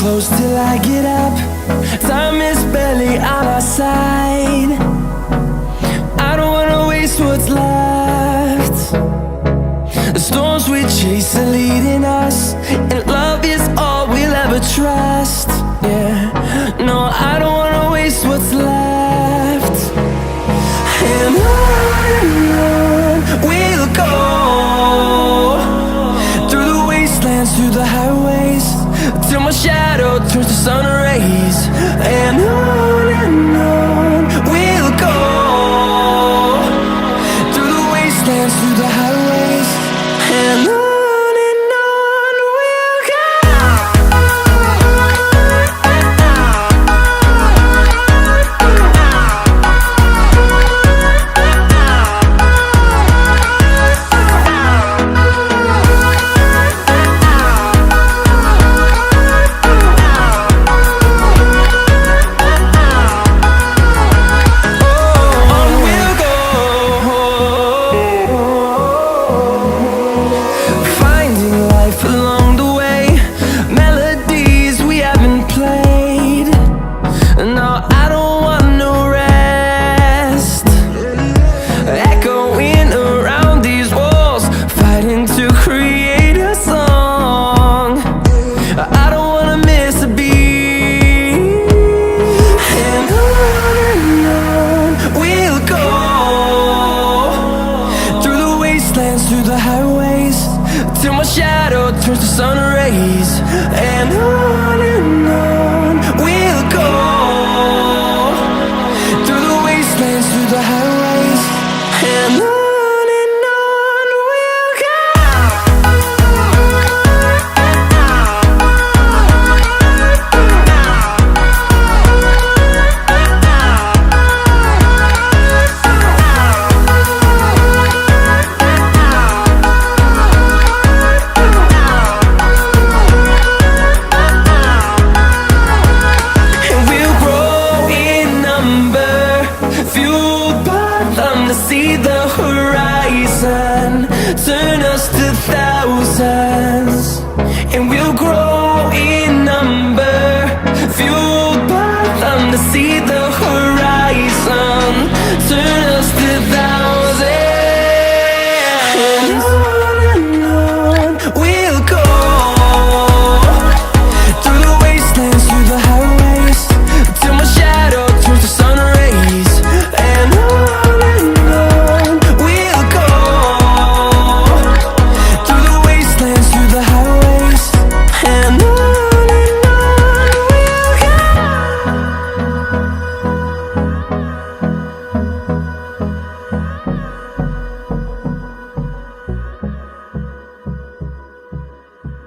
close till I get up. Time is barely on our side. I don't wanna waste what's left. The storms we chase are leading us, and love is all we'll ever trust. Yeah, no, I don't wanna waste what's left. And on we'll go, through the wastelands, through the highways, till my shadow turns to sun rays. And on we'll go, through the wastelands, through the highways, and on. Through the highways, till my shadow turns to sun rays. And on we'll go, through the wastelands, through the highways, and on. See the horizon turn us to thousands, and we'll grow in number, fueled by them to see the horizon.